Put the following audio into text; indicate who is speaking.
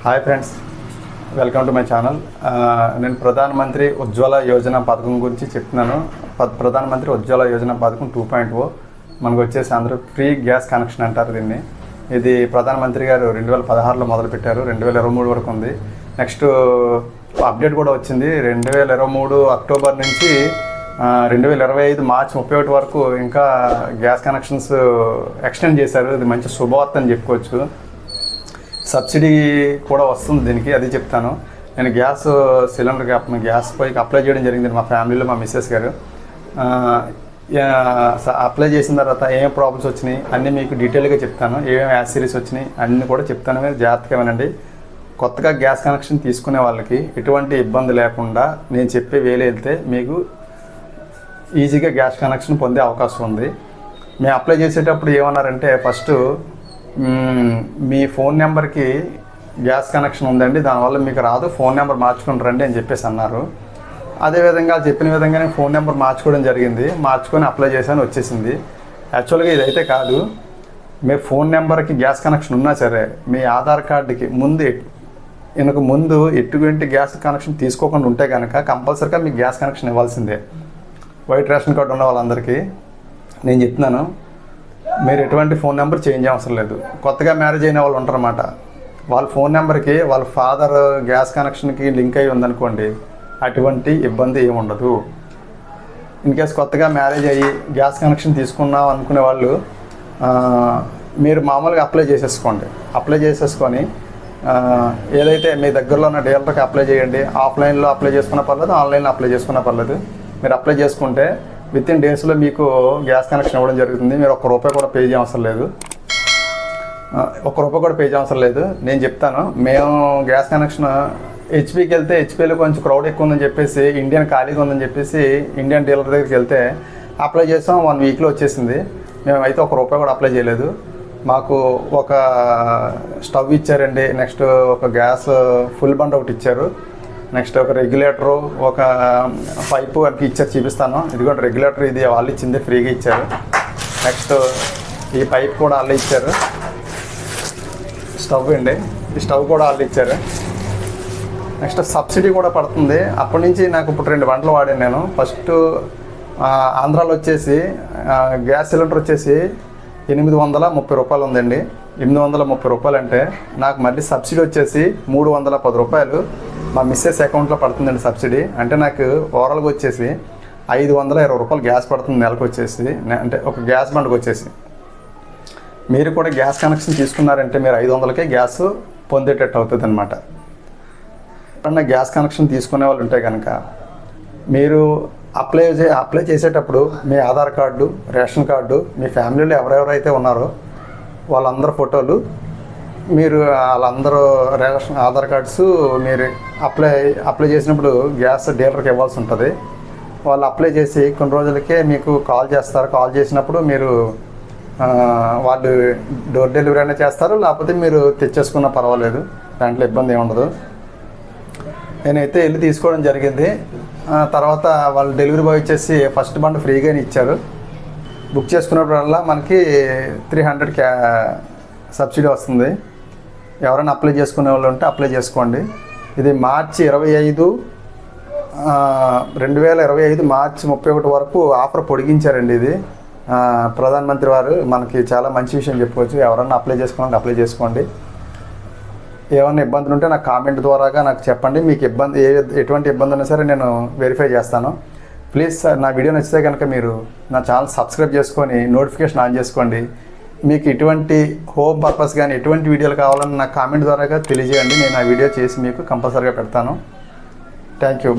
Speaker 1: Hi friends, welcome to my channel. నేను ప్రధానమంత్రి ఉజ్వల యోజన పథకం గురించి చెప్తున్నాను. ప్రధానమంత్రి ఉజ్వల యోజన పథకం 2.0 మనకు వచ్చేసి అందరూ ఫ్రీ గ్యాస్ కనెక్షన్ అంటారు దీన్ని. ఇది ప్రధానమంత్రి గారు 2016లో మొదలుపెట్టారు, 2023 వరకు ఉంది. నెక్స్ట్ అప్డేట్ కూడా వచ్చింది. 2023 అక్టోబర్ నుంచి 2025 మార్చి 31 వరకు ఇంకా గ్యాస్ కనెక్షన్స్ ఎక్స్టెండ్ చేశారు. ఇది మంచి శుభవార్త అని చెప్పుకోవచ్చు. సబ్సిడీ కూడా వస్తుంది దీనికి, అది చెప్తాను. నేను గ్యాస్ సిలిండర్కి గ్యాస్ పైకి అప్లై చేయడం జరిగింది మా ఫ్యామిలీలో. మా మిస్సెస్ గారు అప్లై చేసిన తర్వాత ఏం ప్రాబ్లమ్స్ వచ్చినాయి అన్నీ మీకు డీటెయిల్గా చెప్తాను. ఏమేమి యాసిరీస్ వచ్చినాయి అన్నీ కూడా చెప్తాను. మీరు జాగ్రత్తగా వినండి. కొత్తగా గ్యాస్ కనెక్షన్ తీసుకునే వాళ్ళకి ఎటువంటి ఇబ్బంది లేకుండా నేను చెప్పే వేలు వెళ్తే మీకు ఈజీగా గ్యాస్ కనెక్షన్ పొందే అవకాశం ఉంది. మేము అప్లై చేసేటప్పుడు ఏమన్నారంటే, ఫస్ట్ మీ ఫోన్ నెంబర్కి గ్యాస్ కనెక్షన్ ఉందండి, దానివల్ల మీకు రాదు, ఫోన్ నెంబర్ మార్చుకుని రండి అని చెప్పేసి అన్నారు. అదేవిధంగా చెప్పిన విధంగానే ఫోన్ నెంబర్ మార్చుకోవడం జరిగింది. మార్చుకొని అప్లై చేశాను, వచ్చేసింది. యాక్చువల్గా ఇదైతే కాదు. మీ ఫోన్ నెంబర్కి గ్యాస్ కనెక్షన్ ఉన్నా సరే మీ ఆధార్ కార్డుకి ముందు ఎటువంటి గ్యాస్ కనెక్షన్ తీసుకోకుండా ఉంటే కనుక కంపల్సరీగా మీకు గ్యాస్ కనెక్షన్ ఇవ్వాల్సిందే. వైట్ రేషన్ కార్డు ఉన్న వాళ్ళందరికీ నేను చెప్తున్నాను, మీరు ఎటువంటి ఫోన్ నెంబర్ చేంజ్ అవసరం లేదు. కొత్తగా మ్యారేజ్ అయిన వాళ్ళు ఉంటారన్నమాట, వాళ్ళ ఫోన్ నెంబర్కి వాళ్ళ ఫాదర్ గ్యాస్ కనెక్షన్కి లింక్ అయ్యి ఉందనుకోండి, అటువంటి ఇబ్బంది ఏమి ఉండదు. ఇన్కేస్ కొత్తగా మ్యారేజ్ అయ్యి గ్యాస్ కనెక్షన్ తీసుకున్నాం అనుకునే వాళ్ళు మీరు మామూలుగా అప్లై చేసేసుకొని ఏదైతే మీ దగ్గరలో ఉన్న డీలర్కి అప్లై చేయండి. ఆఫ్లైన్లో అప్లై చేసుకున్నా పర్లేదు, ఆన్లైన్లో అప్లై చేసుకున్నా పర్లేదు. మీరు అప్లై చేసుకుంటే విత్ ఇన్ డేస్లో మీకు గ్యాస్ కనెక్షన్ ఇవ్వడం జరుగుతుంది. మీరు ₹1 కూడా పే చేయవసరం లేదు. ₹1 కూడా పే చేయవసరం లేదు. నేను చెప్తాను, మేము గ్యాస్ కనెక్షన్ హెచ్పీకి వెళ్తే హెచ్పీలో కొంచెం క్రౌడ్ ఎక్కువ ఉందని చెప్పేసి, ఇండియన్ ఖాళీగా ఉందని చెప్పేసి ఇండియన్ డీలర్ దగ్గరికి వెళ్తే అప్లై చేసాం. 1 వీక్లో వచ్చేసింది. మేమైతే ₹1 కూడా అప్లై చేయలేదు. మాకు ఒక స్టవ్ ఇచ్చారండి, నెక్స్ట్ ఒక గ్యాస్ ఫుల్ బండ్ ఒకటి ఇచ్చారు, నెక్స్ట్ ఒక రెగ్యులేటరు, ఒక పైపు అనికి ఇచ్చారు. చూపిస్తాను. ఇదిగోండి రెగ్యులేటర్, ఇది వాళ్ళు ఇచ్చింది, ఫ్రీగా ఇచ్చారు. నెక్స్ట్ ఈ పైప్ కూడా వాళ్ళు ఇచ్చారు. స్టవ్ అండి, ఈ స్టవ్ కూడా వాళ్ళు ఇచ్చారు. నెక్స్ట్ సబ్సిడీ కూడా పడుతుంది. అప్పటి నుంచి నాకు ఇప్పుడు 2 గంటలు వాడాను నేను. ఫస్ట్ ఆంధ్రాలో వచ్చేసి గ్యాస్ సిలిండర్ వచ్చేసి ₹830 ఉందండి. ₹830 అంటే నాకు మళ్ళీ సబ్సిడీ వచ్చేసి ₹310 మా మిస్సెస్ అకౌంట్లో పడుతుందండి సబ్సిడీ. అంటే నాకు ఓవరాల్గా వచ్చేసి ₹520 గ్యాస్ పడుతుంది నెలకు వచ్చేసి, అంటే ఒక గ్యాస్ బండ్కి వచ్చేసి. మీరు కూడా గ్యాస్ కనెక్షన్ తీసుకున్నారంటే మీరు 500కే గ్యాస్ పొందేటట్టు అవుతుంది అనమాట. ఎప్పుడన్నా గ్యాస్ కనెక్షన్ తీసుకునే వాళ్ళు ఉంటే కనుక మీరు అప్లై చేసేటప్పుడు మీ ఆధార్ కార్డు, రేషన్ కార్డు, మీ ఫ్యామిలీలో ఎవరెవరైతే ఉన్నారో వాళ్ళందరూ ఫోటోలు, మీరు వాళ్ళందరూ ఆధార్ కార్డ్స్ మీరు అప్లై చేసినప్పుడు గ్యాస్ డీలర్కి ఇవ్వాల్సి ఉంటుంది. వాళ్ళు అప్లై చేసి కొన్ని రోజులకే మీకు కాల్ చేస్తారు. కాల్ చేసినప్పుడు మీరు వాళ్ళు డోర్ డెలివరీ అయినా చేస్తారు, లేకపోతే మీరు తెచ్చేసుకున్నా పర్వాలేదు, దాంట్లో ఇబ్బంది ఏమి ఉండదు. నేనైతే వెళ్ళి తీసుకోవడం జరిగింది. తర్వాత వాళ్ళు డెలివరీ బాయ్ వచ్చేసి ఫస్ట్ బండ్ ఫ్రీగానే ఇచ్చారు. బుక్ చేసుకున్నప్పుడల్లా మనకి 300 సబ్సిడీ వస్తుంది. ఎవరైనా అప్లై చేసుకునే వాళ్ళు ఉంటే అప్లై చేసుకోండి. ఇది మార్చి 25 2025 మార్చి 31 వరకు ఆఫర్ పొడిగించారండి. ఇది ప్రధానమంత్రి వారు మనకి చాలా మంచి విషయం చెప్పుకోవచ్చు. ఎవరన్నా అప్లై చేసుకోవాలంటే అప్లై చేసుకోండి. ఏమైనా ఇబ్బందులు ఉంటే నాకు కామెంట్ ద్వారాగా నాకు చెప్పండి. మీకు ఎటువంటి ఇబ్బంది ఉన్నా సరే నేను వెరిఫై చేస్తాను. ప్లీజ్ సార్, నా వీడియో నచ్చితే కనుక మీరు నా ఛానల్ సబ్స్క్రైబ్ చేసుకొని నోటిఫికేషన్ ఆన్ చేసుకోండి. మీకు ఎటువంటి హోమ్ పర్పస్ కానీ ఎటువంటి వీడియోలు కావాలని నాకు కామెంట్ ద్వారాగా తెలియజేయండి. నేను ఆ వీడియో చేసి మీకు కంపల్సరీగా పెడతాను. Thank you. బాయ్.